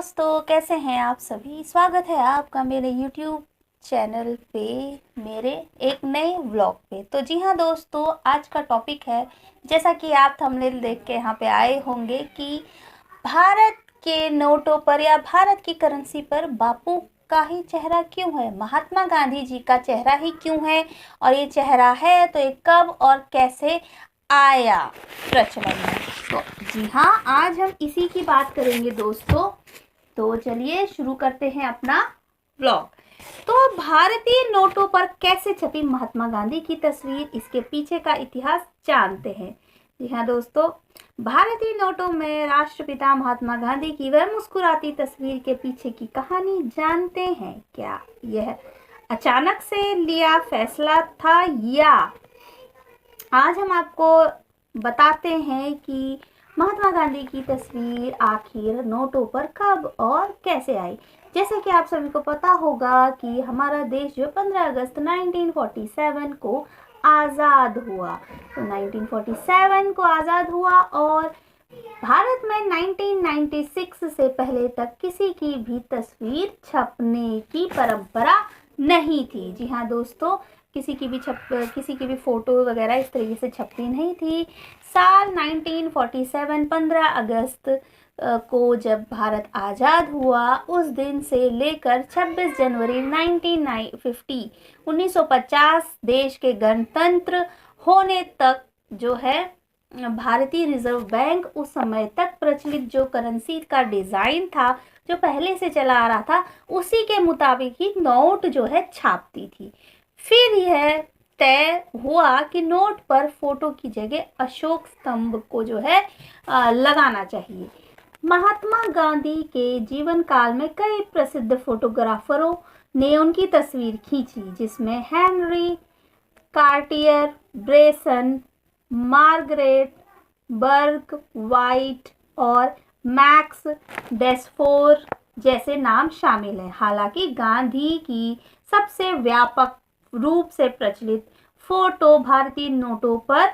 दोस्तों, कैसे हैं आप सभी। स्वागत है आपका मेरे YouTube चैनल पे, मेरे एक नए व्लॉग पे। तो जी हाँ दोस्तों, आज का टॉपिक है, जैसा कि आप थंबनेल देख के यहाँ पे आए होंगे, कि भारत के नोटों पर या भारत की करेंसी पर बापू का ही चेहरा क्यों है, महात्मा गांधी जी का चेहरा ही क्यों है, और ये चेहरा है तो ये कब और कैसे आया प्रचलन में। तो जी हाँ, आज हम इसी की बात करेंगे दोस्तों। तो चलिए शुरू करते हैं अपना व्लॉग। तो भारतीय नोटों पर कैसे छपी महात्मा गांधी की तस्वीर, इसके पीछे का इतिहास जानते हैं। जी हाँ दोस्तों, भारतीय नोटों में राष्ट्रपिता महात्मा गांधी की वह मुस्कुराती तस्वीर के पीछे की कहानी जानते हैं क्या? यह अचानक से लिया फैसला था, या आज हम आपको बताते हैं कि महात्मा गांधी की तस्वीर आखिर नोटों पर कब और कैसे आई। जैसे कि आप सभी को पता होगा कि हमारा देश जो 15 अगस्त 1947 को आज़ाद हुआ। तो 1947 को आज़ाद हुआ और भारत में 1996 से पहले तक किसी की भी तस्वीर छपने की परंपरा नहीं थी। जी हाँ दोस्तों, किसी की भी फोटो वगैरह इस तरीके से छपती नहीं थी। साल 1947 15 अगस्त को जब भारत आज़ाद हुआ, उस दिन से लेकर 26 जनवरी 1950 देश के गणतंत्र होने तक जो है भारतीय रिजर्व बैंक उस समय तक प्रचलित जो करेंसी का डिज़ाइन था, जो पहले से चला आ रहा था, उसी के मुताबिक ही नोट जो है छापती थी। फिर यह तय हुआ कि नोट पर फोटो की जगह अशोक स्तंभ को जो है लगाना चाहिए। महात्मा गांधी के जीवन काल में कई प्रसिद्ध फोटोग्राफरों ने उनकी तस्वीर खींची, जिसमें हेनरी कार्टियर, ब्रेसन, मार्गरेट बर्ग वाइट और मैक्स डेस्फोर जैसे नाम शामिल हैं। हालांकि गांधी की सबसे व्यापक रूप से प्रचलित फोटो भारतीय नोटों पर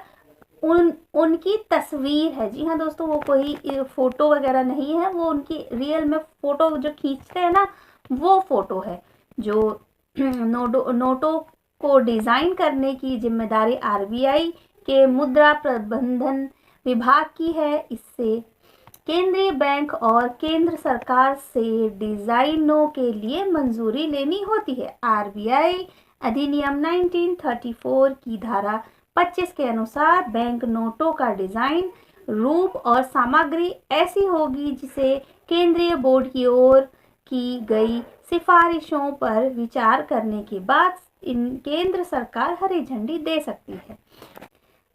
उनकी तस्वीर है। जी हाँ दोस्तों, वो कोई फोटो वगैरह नहीं है, वो उनकी रियल में फोटो जो खींचते हैं ना, वो फोटो है। जो नोटों को डिजाइन करने की जिम्मेदारी आरबीआई के मुद्रा प्रबंधन विभाग की है। इससे केंद्रीय बैंक और केंद्र सरकार से डिजाइनों के लिए मंजूरी लेनी होती है। आरबीआई अधिनियम 1934 की धारा 25 के अनुसार बैंक नोटों का डिजाइन, रूप और सामग्री ऐसी होगी जिसे केंद्रीय बोर्ड की ओर की गई सिफारिशों पर विचार करने के बाद इन केंद्र सरकार हरी झंडी दे सकती है।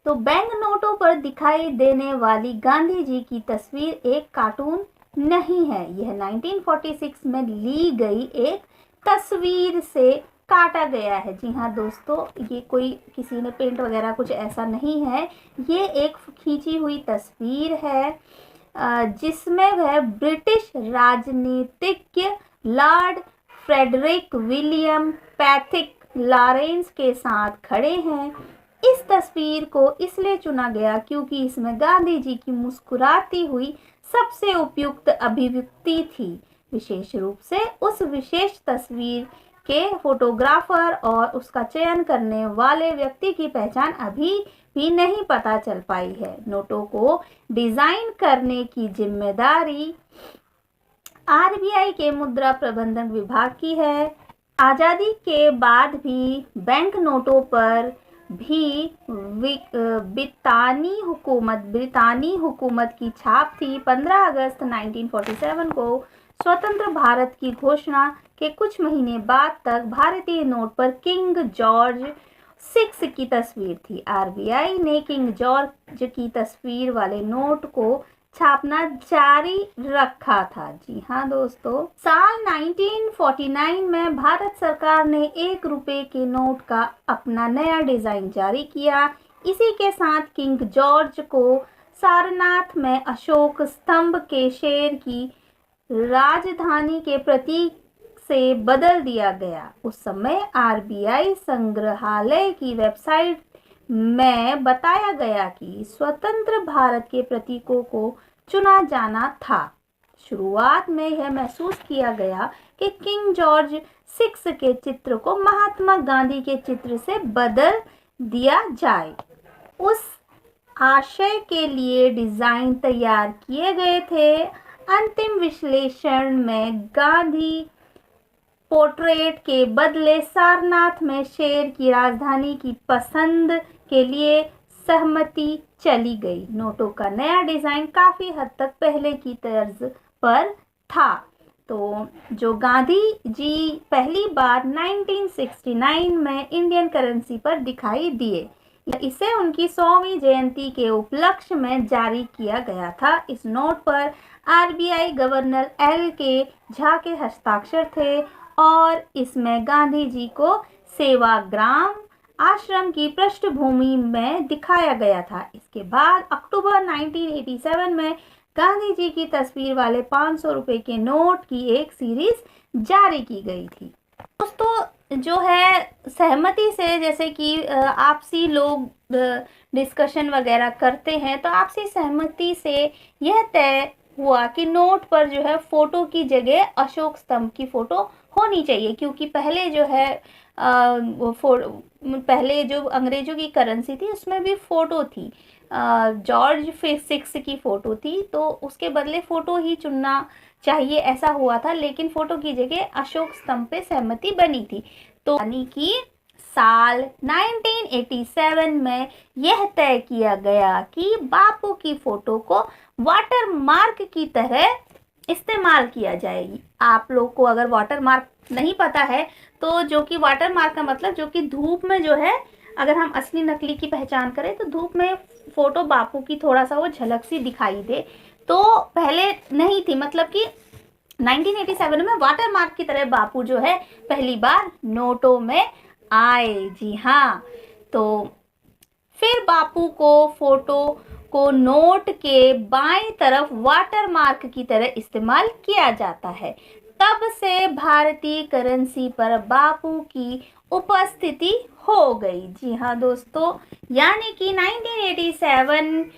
तो बैंक नोटों पर दिखाई देने वाली गांधी जी की तस्वीर एक कार्टून नहीं है, यह 1946 में ली गई एक तस्वीर से काटा गया है। जी हाँ दोस्तों, ये कोई किसी ने पेंट वगैरह कुछ ऐसा नहीं है, ये एक खींची हुई तस्वीर है जिसमें वह ब्रिटिश राजनीतिज्ञ Lord Frederick William Pethick Lawrence के साथ खड़े हैं। इस तस्वीर को इसलिए चुना गया क्योंकि इसमें गांधी जी की मुस्कुराती हुई सबसे उपयुक्त अभिव्यक्ति थी। विशेष रूप से उस विशेष तस्वीर के फोटोग्राफर और उसका चयन करने वाले व्यक्ति की पहचान अभी भी नहीं पता चल पाई है। नोटों को डिजाइन करने की जिम्मेदारी आरबीआई के मुद्रा प्रबंधन विभाग की है। आजादी के बाद भी बैंक नोटों पर भी ब्रितानी हुकूमत की छाप थी। 15 अगस्त 1947 को स्वतंत्र भारत की घोषणा के कुछ महीने बाद तक भारतीय नोट पर किंग जॉर्ज 6 की तस्वीर थी। आरबीआई ने किंग जॉर्ज की तस्वीर वाले नोट को छापना जारी रखा था। जी हाँ दोस्तों, साल 1949 में भारत सरकार ने 1 रुपए के नोट का अपना नया डिजाइन जारी किया। इसी के साथ किंग जॉर्ज को सारनाथ में अशोक स्तंभ के शेर की राजधानी के प्रतीक से बदल दिया गया। उस समय आरबीआई संग्रहालय की वेबसाइट में बताया गया कि स्वतंत्र भारत के प्रतीकों को चुना जाना था। शुरुआत में यह महसूस किया गया कि किंग जॉर्ज 6 के चित्र को महात्मा गांधी के चित्र से बदल दिया जाए। उस आशय के लिए डिजाइन तैयार किए गए थे। अंतिम विश्लेषण में गांधी पोर्ट्रेट के बदले सारनाथ में शेर की राजधानी की पसंद के लिए सहमति चली गई। नोटों का नया डिजाइन काफी हद तक पहले की तर्ज पर था। तो जो गांधी जी पहली बार 1969 में इंडियन करेंसी पर दिखाई दिए, इसे उनकी 100वीं जयंती के उपलक्ष्य में जारी किया गया था। इस नोट पर आरबीआई गवर्नर एल.के. झा के हस्ताक्षर थे और इसमें गांधी जी को सेवाग्राम आश्रम की पृष्ठभूमि में दिखाया गया था। इसके बाद अक्टूबर 1987 में गांधी जी की तस्वीर वाले 500 रुपए के नोट की एक सीरीज जारी की गई थी। दोस्तों जो है सहमति से, जैसे कि आपसी लोग डिस्कशन वगैरह करते हैं, तो आपसी सहमति से यह तय हुआ कि नोट पर जो है फोटो की जगह अशोक स्तंभ की फोटो होनी चाहिए, क्योंकि पहले जो है पहले जो अंग्रेजों की करेंसी थी उसमें भी फोटो थी, जॉर्ज 6 की फोटो थी, तो उसके बदले फोटो ही चुनना चाहिए ऐसा हुआ था। लेकिन फोटो की जगह अशोक स्तंभ पे सहमति बनी थी। तो यानी कि साल 1987 में यह तय किया गया कि बापू की फोटो को वाटर मार्क की तरह इस्तेमाल किया जाएगी। आप लोग को अगर वाटर मार्क नहीं पता है तो जो कि वाटर मार्क का मतलब जो कि धूप में जो है, अगर हम असली नकली की पहचान करें तो धूप में फोटो बापू की थोड़ा सा वो झलक सी दिखाई दे, तो पहले नहीं थी। मतलब कि 1987 में वाटर मार्क की तरह बापू जो है पहली बार नोटों में आए। जी हाँ, तो फिर बापू को फोटो को नोट के बाईं तरफ वाटर मार्क की तरह इस्तेमाल किया जाता है। तब से भारतीय करेंसी पर बापू की उपस्थिति हो गई। जी हाँ दोस्तों, यानी कि 1987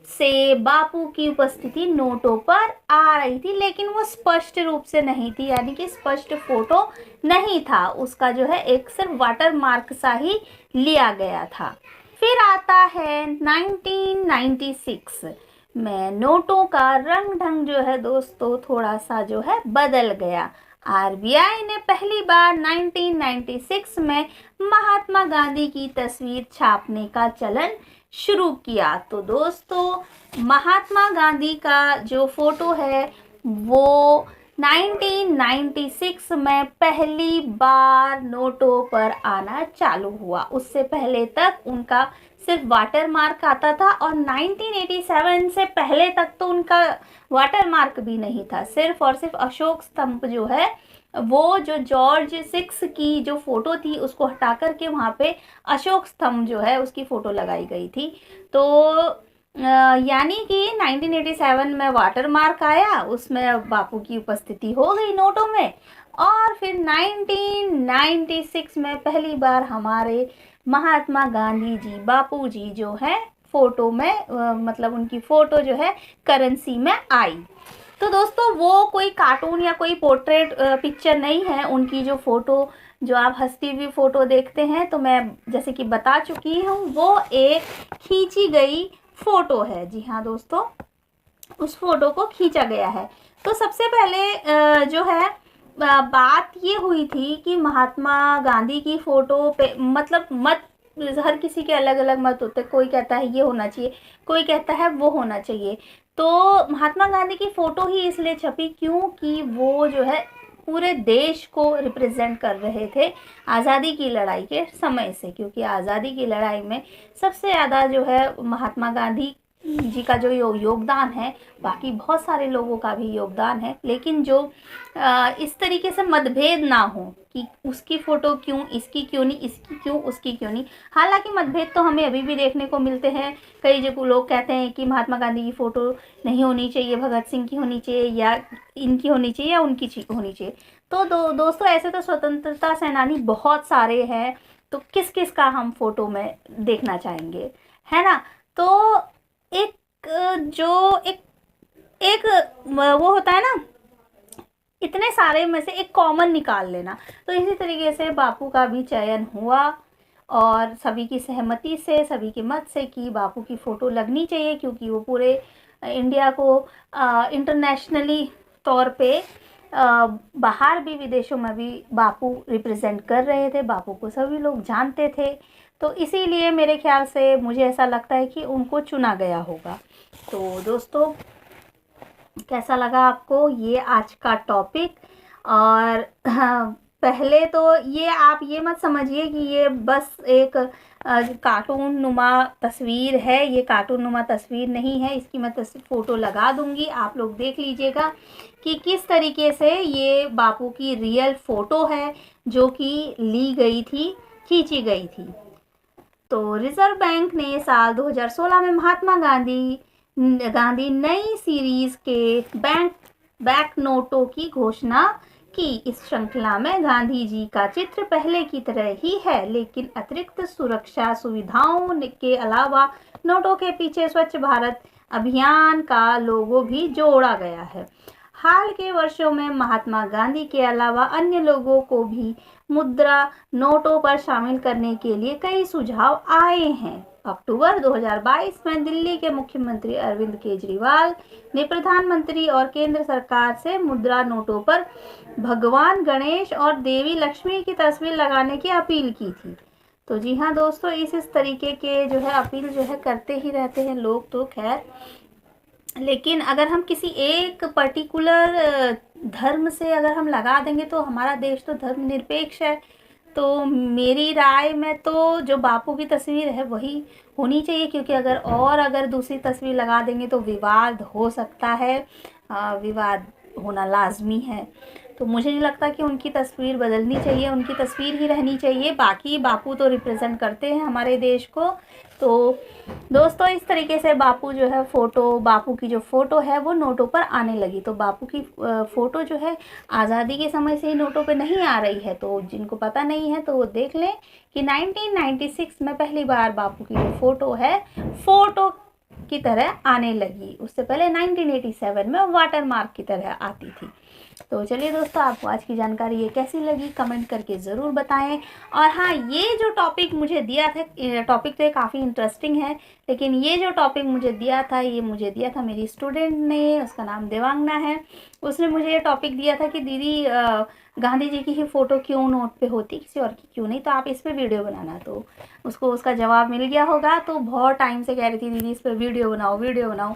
से बापू की उपस्थिति नोटों पर आ रही थी, लेकिन वो स्पष्ट रूप से नहीं थी, यानी कि स्पष्ट फोटो नहीं था उसका, जो है एक सिर्फ वाटर मार्क सा ही लिया गया था। फिर आता है 1996 में नोटों का रंग ढंग जो है दोस्तों थोड़ा सा जो है बदल गया। आरबीआई ने पहली बार 1996 में महात्मा गांधी की तस्वीर छापने का चलन शुरू किया। तो दोस्तों महात्मा गांधी का जो फोटो है वो 1996 में पहली बार नोटों पर आना चालू हुआ। उससे पहले तक उनका सिर्फ वाटर मार्क आता था और 1987 से पहले तक तो उनका वाटर मार्क भी नहीं था। सिर्फ और सिर्फ अशोक स्तंभ जो है वो जो जॉर्ज 6 की जो फोटो थी उसको हटा करके वहाँ पे अशोक स्तंभ जो है उसकी फोटो लगाई गई थी। तो यानी कि 1987 में वाटर मार्क आया, उसमें बापू की उपस्थिति हो गई नोटों में, और फिर 1996 में पहली बार हमारे महात्मा गांधी जी बापू जी जो है फोटो में मतलब उनकी फोटो जो है करेंसी में आई। तो दोस्तों वो कोई कार्टून या कोई पोर्ट्रेट पिक्चर नहीं है। उनकी जो फोटो जो आप हंसती हुई फोटो देखते हैं, तो मैं जैसे कि बता चुकी हूँ वो एक खींची गई फोटो है। जी हाँ दोस्तों, उस फोटो को खींचा गया है। तो सबसे पहले जो है बात ये हुई थी कि महात्मा गांधी की फोटो पे मतलब मत, हर किसी के अलग अलग मत होते, कोई कहता है ये होना चाहिए, कोई कहता है वो होना चाहिए। तो महात्मा गांधी की फोटो ही इसलिए छपी क्योंकि वो जो है पूरे देश को रिप्रेजेंट कर रहे थे आज़ादी की लड़ाई के समय से, क्योंकि आज़ादी की लड़ाई में सबसे ज़्यादा जो है महात्मा गांधी जी का जो योगदान है, बाकी बहुत सारे लोगों का भी योगदान है, लेकिन जो इस तरीके से मतभेद ना हो कि उसकी फ़ोटो क्यों, इसकी क्यों नहीं, इसकी क्यों, उसकी क्यों नहीं। हालांकि मतभेद तो हमें अभी भी देखने को मिलते हैं। कई जगह लोग कहते हैं कि महात्मा गांधी की फ़ोटो नहीं होनी चाहिए, भगत सिंह की होनी चाहिए, या इनकी होनी चाहिए, या उनकी होनी चाहिए। तो दोस्तों ऐसे तो स्वतंत्रता सेनानी बहुत सारे हैं, तो किस किस का हम फोटो में देखना चाहेंगे, है ना। तो एक एक वो होता है ना, इतने सारे में से एक कॉमन निकाल लेना। तो इसी तरीके से बापू का भी चयन हुआ और सभी की सहमति से, सभी के मत से कि बापू की फ़ोटो लगनी चाहिए, क्योंकि वो पूरे इंडिया को इंटरनेशनली तौर पे बाहर भी, विदेशों में भी बापू रिप्रेजेंट कर रहे थे, बापू को सभी लोग जानते थे। तो इसीलिए मेरे ख्याल से मुझे ऐसा लगता है कि उनको चुना गया होगा। तो दोस्तों, कैसा लगा आपको ये आज का टॉपिक? और हाँ, पहले तो ये आप ये मत समझिए कि ये बस एक कार्टून नुमा तस्वीर है। ये कार्टून नुमा तस्वीर नहीं है, इसकी मैं फ़ोटो लगा दूंगी, आप लोग देख लीजिएगा कि किस तरीके से ये बापू की रियल फ़ोटो है जो कि ली गई थी, खींची गई थी। तो रिजर्व बैंक ने साल 2016 में महात्मा गांधी नई सीरीज के बैंक नोटों की घोषणा की। इस श्रृंखला में गांधी जी का चित्र पहले की तरह ही है, लेकिन अतिरिक्त सुरक्षा सुविधाओं के अलावा नोटों के पीछे स्वच्छ भारत अभियान का लोगो भी जोड़ा गया है। हाल के वर्षों में महात्मा गांधी के अलावा अन्य लोगों को भी मुद्रा नोटों पर शामिल करने के लिए कई सुझाव आए हैं। अक्टूबर 2022 में दिल्ली के मुख्यमंत्री अरविंद केजरीवाल ने प्रधानमंत्री और केंद्र सरकार से मुद्रा नोटों पर भगवान गणेश और देवी लक्ष्मी की तस्वीर लगाने की अपील की थी। तो जी हाँ दोस्तों, इस तरीके के जो है अपील जो है करते ही रहते हैं लोग तो खैर, लेकिन अगर हम किसी एक पर्टिकुलर धर्म से अगर हम लगा देंगे तो हमारा देश तो धर्मनिरपेक्ष है। तो मेरी राय में तो जो बापू की तस्वीर है वही होनी चाहिए, क्योंकि अगर दूसरी तस्वीर लगा देंगे तो विवाद हो सकता है, विवाद होना लाजमी है। तो मुझे नहीं लगता कि उनकी तस्वीर बदलनी चाहिए, उनकी तस्वीर ही रहनी चाहिए। बाकी बापू तो रिप्रेजेंट करते हैं हमारे देश को। तो दोस्तों, इस तरीके से बापू जो है बापू की जो फ़ोटो है वो नोटों पर आने लगी। तो बापू की फ़ोटो जो है आज़ादी के समय से ही नोटों पे नहीं आ रही है। तो जिनको पता नहीं है तो वो देख लें कि 1996 में पहली बार बापू की जो फ़ोटो है फ़ोटो की तरह आने लगी। उससे पहले 1987 में वाटर मार्क की तरह आती थी। तो चलिए दोस्तों, आपको आज की जानकारी ये कैसी लगी कमेंट करके ज़रूर बताएं। और हाँ, ये जो टॉपिक मुझे दिया था, टॉपिक तो काफ़ी इंटरेस्टिंग है, लेकिन ये जो टॉपिक मुझे दिया था मेरी स्टूडेंट ने, उसका नाम देवांगना है। उसने मुझे ये टॉपिक दिया था कि दीदी गांधी जी की ही फ़ोटो क्यों नोट पे होती, किसी और की क्यों नहीं, तो आप इस पर वीडियो बनाना। तो उसको उसका जवाब मिल गया होगा। तो बहुत टाइम से कह रही थी दीदी इस पर वीडियो बनाओ।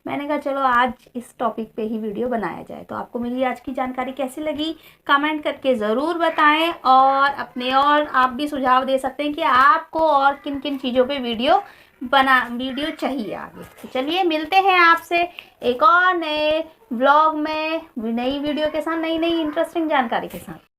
मैंने कहा चलो आज इस टॉपिक पे ही वीडियो बनाया जाए। तो आपको मेरी आज की जानकारी कैसी लगी कमेंट करके ज़रूर बताएं, और आप भी सुझाव दे सकते हैं कि आपको और किन किन चीज़ों पे वीडियो चाहिए आगे। तो चलिए मिलते हैं आपसे एक और नए व्लॉग में, नई वीडियो के साथ, नई इंटरेस्टिंग जानकारी के साथ।